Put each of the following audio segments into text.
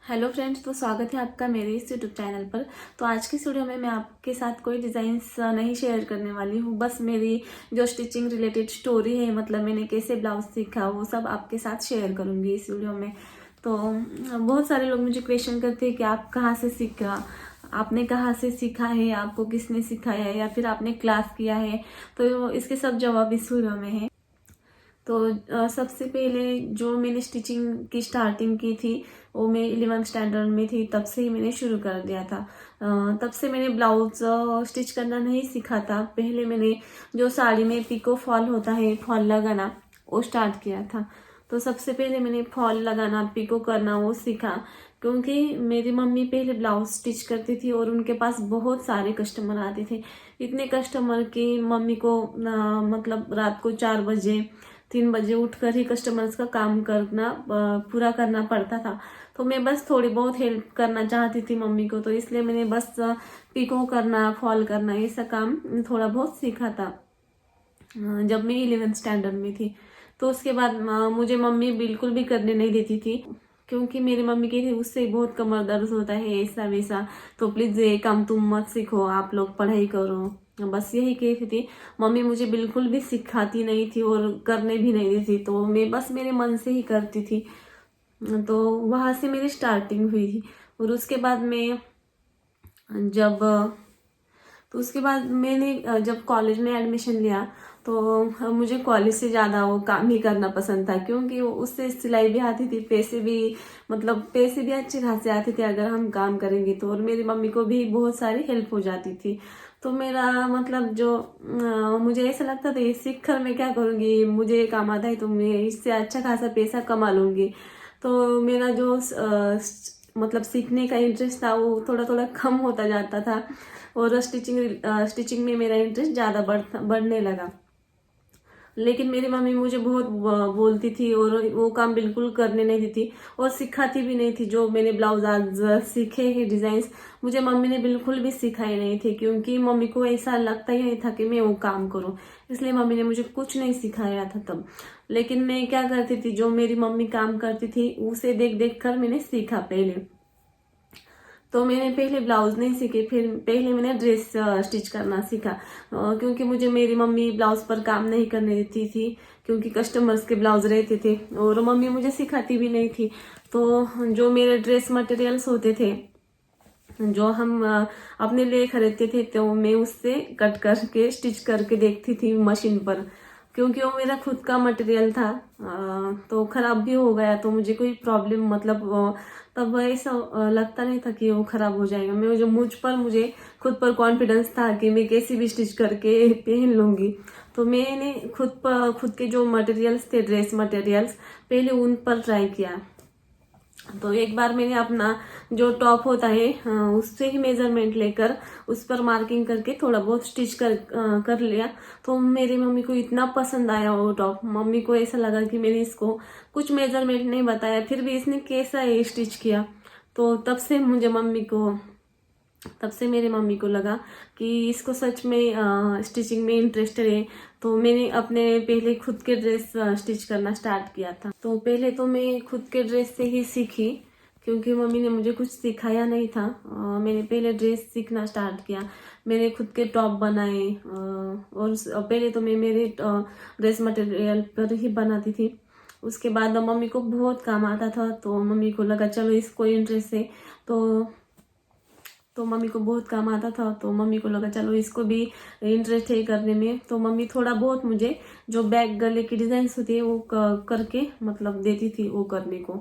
Hello friends, तो स्वागत है आपका मेरे इस यूट्यूब चैनल पर। तो आज की वीडियो में मैं आपके साथ कोई डिज़ाइंस नहीं शेयर करने वाली हूँ। बस मेरी जो स्टिचिंग रिलेटेड स्टोरी है, मतलब मैंने कैसे ब्लाउज सीखा, वो सब आपके साथ शेयर करूँगी इस वीडियो में। तो बहुत सारे लोग मुझे क्वेश्चन करते हैं कि आप कहाँ से सीखा, आपने कहाँ से सीखा है, आपको किसने सिखाया है, या फिर आपने क्लास किया है। तो इसके सब जवाब इस वीडियो में है। तो सबसे पहले जो मैंने स्टिचिंग की स्टार्टिंग की थी, वो मैं 11th स्टैंडर्ड में थी, तब से ही मैंने शुरू कर दिया था। तब से मैंने ब्लाउज स्टिच करना नहीं सीखा था। पहले मैंने जो साड़ी में पिको फॉल होता है, फॉल लगाना, वो स्टार्ट किया था। तो सबसे पहले मैंने फॉल लगाना, पिको करना वो सीखा, क्योंकि मेरी मम्मी पहले ब्लाउज स्टिच करती थी और उनके पास बहुत सारे कस्टमर आते थे। इतने कस्टमर कि मम्मी को मतलब रात को 4 बजे 3 बजे उठकर ही कस्टमर्स का काम करना पूरा करना पड़ता था। तो मैं बस थोड़ी बहुत हेल्प करना चाहती थी मम्मी को, तो इसलिए मैंने बस पिको करना, फॉल करना, ये सब काम थोड़ा बहुत सीखा था जब मैं 11th स्टैंडर्ड में थी। तो उसके बाद मुझे मम्मी बिल्कुल भी करने नहीं देती थी, क्योंकि मेरी मम्मी कहती उससे बहुत कमर दर्द होता है, ऐसा वैसा, तो प्लीज ये काम तुम मत सीखो, आप लोग पढ़ाई करो। बस यही कहती थी। मम्मी मुझे बिल्कुल भी सिखाती नहीं थी और करने भी नहीं देती, तो मैं बस मेरे मन से ही करती थी। तो वहां से मेरी स्टार्टिंग हुई थी। और उसके बाद मैं जब तो उसके बाद मैंने जब कॉलेज में एडमिशन लिया, तो मुझे कॉलेज से ज़्यादा वो काम ही करना पसंद था, क्योंकि उससे सिलाई भी आती थी, पैसे भी, मतलब पैसे भी अच्छे खासे आते थे अगर हम काम करेंगे तो। और मेरी मम्मी को भी बहुत सारी हेल्प हो जाती थी। तो मेरा मतलब जो मुझे ऐसा लगता था ये सीख कर मैं क्या करूँगी, मुझे ये काम आता है तो मैं इससे अच्छा खासा पैसा कमा लूँगी। तो मेरा जो मतलब सीखने का इंटरेस्ट था वो थोड़ा थोड़ा कम होता जाता था, और स्टिचिंग में मेरा इंटरेस्ट ज़्यादा बढ़ने लगा। लेकिन मेरी मम्मी मुझे बहुत बोलती थी और वो काम बिल्कुल करने नहीं देती, और सिखाती भी नहीं थी। जो मैंने ब्लाउज आज सीखे हैं डिजाइन्स, मुझे मम्मी ने बिल्कुल भी सिखाए नहीं थे, क्योंकि मम्मी को ऐसा लगता ही नहीं था कि मैं वो काम करूं। इसलिए मम्मी ने मुझे कुछ नहीं सिखाया था तब। लेकिन मैं क्या करती थी, जो मेरी मम्मी काम करती थी उसे देख देख कर मैंने सीखा पहले। तो मैंने पहले ब्लाउज नहीं सीखे, फिर पहले मैंने ड्रेस स्टिच करना सीखा, क्योंकि मुझे मेरी मम्मी ब्लाउज पर काम नहीं करने देती थी, क्योंकि कस्टमर्स के ब्लाउज रहते थे और मम्मी मुझे सिखाती भी नहीं थी। तो जो मेरे ड्रेस मटेरियल्स होते थे, जो हम अपने लिए खरीदते थे, तो मैं उससे कट करके स्टिच करके देखती थी मशीन पर, क्योंकि वो मेरा खुद का मटेरियल था। तो खराब भी हो गया तो मुझे कोई प्रॉब्लम, मतलब तब ऐसा लगता नहीं था कि वो खराब हो जाएगा। मैं जो मुझे खुद पर कॉन्फिडेंस था कि मैं कैसी भी स्टिच करके पहन लूंगी। तो मैंने खुद के जो मटेरियल्स थे, ड्रेस मटेरियल्स, पहले उन पर ट्राई किया। तो एक बार मैंने अपना जो टॉप होता है उससे ही मेजरमेंट लेकर उस पर मार्किंग करके थोड़ा बहुत स्टिच कर लिया। तो मेरी मम्मी को इतना पसंद आया वो टॉप। मम्मी को ऐसा लगा कि मैंने इसको कुछ मेजरमेंट नहीं बताया, फिर भी इसने कैसा ये स्टिच किया। तो तब से मेरी मम्मी को लगा कि इसको सच में स्टिचिंग में इंटरेस्टेड है। तो मैंने अपने पहले खुद के ड्रेस स्टिच करना स्टार्ट किया था। तो पहले तो मैं खुद के ड्रेस से ही सीखी, क्योंकि मम्मी ने मुझे कुछ सिखाया नहीं था। मैंने पहले ड्रेस सीखना स्टार्ट किया। मैंने खुद के टॉप बनाए, और पहले तो मैं मेरे ड्रेस मटेरियल पर ही बनाती थी। उसके बाद मम्मी को बहुत काम आता था, तो मम्मी को लगा चलो इसको इंटरेस्ट है। तो मम्मी को बहुत काम आता था, तो मम्मी को लगा चलो इसको भी इंटरेस्ट है करने में। तो मम्मी थोड़ा बहुत मुझे जो बैक गले की डिजाइन होती है वो करके मतलब देती थी वो करने को।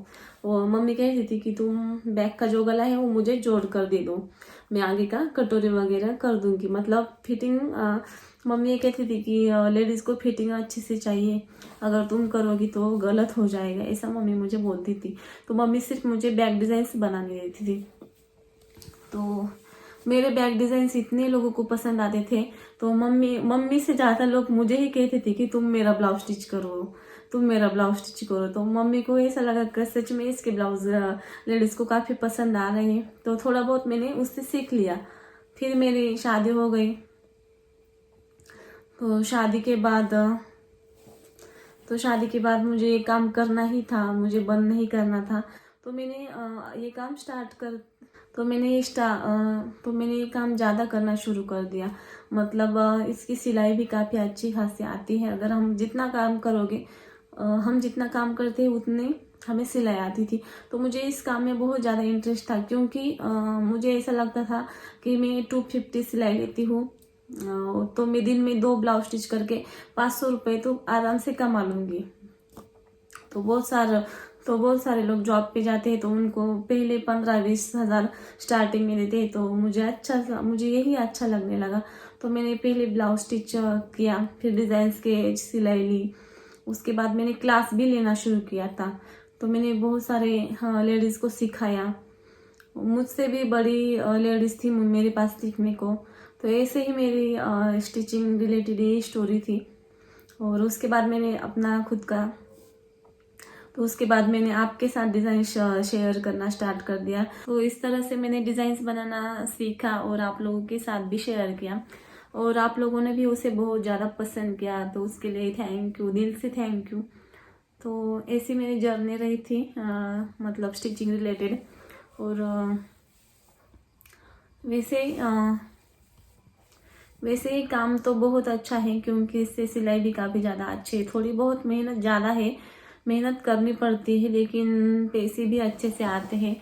वो मम्मी कहती थी कि तुम बैक का जो गला है वो मुझे जोड़ कर दे दो, मैं आगे का कटोरे वगैरह कर दूंगी। मतलब फिटिंग, मम्मी ये कहती थी कि लेडीज को फिटिंग अच्छी से चाहिए, अगर तुम करोगी तो गलत हो जाएगा, ऐसा मम्मी मुझे बोलती थी। तो मम्मी सिर्फ मुझे बैक डिजाइन बनाने देती थी। तो मेरे बैक डिजाइन इतने लोगों को पसंद आते थे, तो मम्मी से ज्यादा लोग मुझे ही कहते थे कि तुम मेरा ब्लाउज स्टिच करो, तुम मेरा ब्लाउज स्टिच करो। तो मम्मी को ऐसा लगा कि सच में इसके ब्लाउज लेडीज को काफी पसंद आ रहे हैं। तो थोड़ा बहुत मैंने उससे सीख लिया। फिर मेरी शादी हो गई। तो शादी के बाद मुझे ये काम करना ही था, मुझे बंद नहीं करना था। तो मैंने ये काम स्टार्ट कर तो मैंने ये काम ज़्यादा करना शुरू कर दिया। मतलब इसकी सिलाई भी काफ़ी अच्छी खासी आती है। अगर हम जितना काम करोगे, हम जितना काम करते हैं उतने हमें सिलाई आती थी। तो मुझे इस काम में बहुत ज़्यादा इंटरेस्ट था, क्योंकि मुझे ऐसा लगता था कि मैं 250 सिलाई लेती हूँ, तो मैं दिन में 2 ब्लाउज स्टिच करके 500 रुपये तो आराम से कमा लूँगी। तो बहुत सारे लोग जॉब पे जाते हैं, तो उनको पहले 15-20 हज़ार स्टार्टिंग में देते हैं। तो मुझे यही अच्छा लगने लगा। तो मैंने पहले ब्लाउज स्टिच किया, फिर डिज़ाइंस के सिलाई ली। उसके बाद मैंने क्लास भी लेना शुरू किया था। तो मैंने बहुत सारे लेडीज़ को सिखाया। मुझसे भी बड़ी लेडीज़ थी मेरे पास सीखने को। तो ऐसे ही मेरी स्टिचिंग रिलेटेड ये स्टोरी थी। और उसके बाद मैंने अपना खुद का तो उसके बाद मैंने आपके साथ डिज़ाइन शेयर करना स्टार्ट कर दिया। तो इस तरह से मैंने डिज़ाइंस बनाना सीखा और आप लोगों के साथ भी शेयर किया, और आप लोगों ने भी उसे बहुत ज़्यादा पसंद किया। तो उसके लिए थैंक यू, दिल से थैंक यू। तो ऐसी मेरी जर्नी रही थी, मतलब स्टिचिंग रिलेटेड। और वैसे ही काम तो बहुत अच्छा है, क्योंकि इससे सिलाई भी काफ़ी ज़्यादा अच्छी है। थोड़ी बहुत मेहनत ज़्यादा है, मेहनत करनी पड़ती है, लेकिन पैसे भी अच्छे से आते हैं।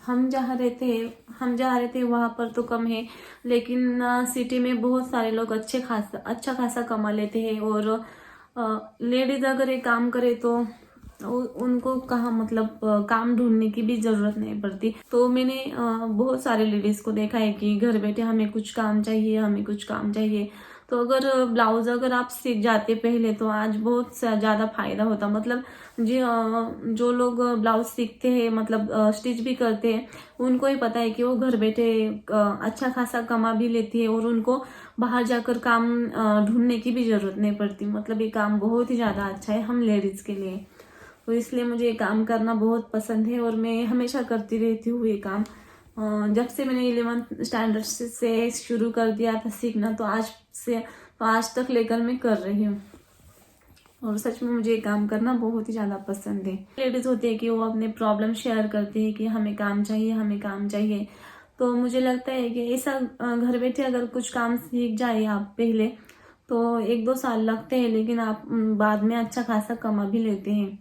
हम जहाँ रहते हैं वहाँ पर तो कम है, लेकिन सिटी में बहुत सारे लोग अच्छा खासा कमा लेते हैं। और लेडीज अगर एक काम करे तो उनको कहाँ, मतलब काम ढूंढने की भी जरूरत नहीं पड़ती। तो मैंने बहुत सारे लेडीज को देखा है कि घर बैठे हमें कुछ काम चाहिए। तो अगर ब्लाउज अगर आप सीख जाते पहले, तो आज बहुत ज़्यादा फायदा होता। मतलब जो लोग ब्लाउज सीखते हैं, मतलब स्टिच भी करते हैं, उनको ही पता है कि वो घर बैठे अच्छा खासा कमा भी लेती है, और उनको बाहर जाकर काम ढूंढने की भी जरूरत नहीं पड़ती। मतलब ये काम बहुत ही ज़्यादा अच्छा है हम लेडीज़ के लिए। तो इसलिए मुझे ये काम करना बहुत पसंद है, और मैं हमेशा करती रहती हूँ ये काम। जब से मैंने 11th स्टैंडर्ड से शुरू कर दिया था सीखना, तो आज तक लेकर मैं कर रही हूँ। और सच में मुझे ये काम करना बहुत ही ज़्यादा पसंद है। लेडीज़ होती है कि वो अपने प्रॉब्लम शेयर करती है कि हमें काम चाहिए। तो मुझे लगता है कि ऐसा घर बैठे अगर कुछ काम सीख जाए आप पहले, तो 1-2 साल लगते हैं, लेकिन आप बाद में अच्छा खासा कमा भी लेते हैं।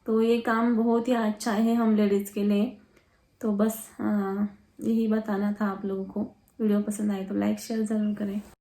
तो ये काम बहुत ही अच्छा है हम लेडीज़ के लिए। तो बस यही बताना था आप लोगों को। वीडियो पसंद आए तो लाइक शेयर ज़रूर करें।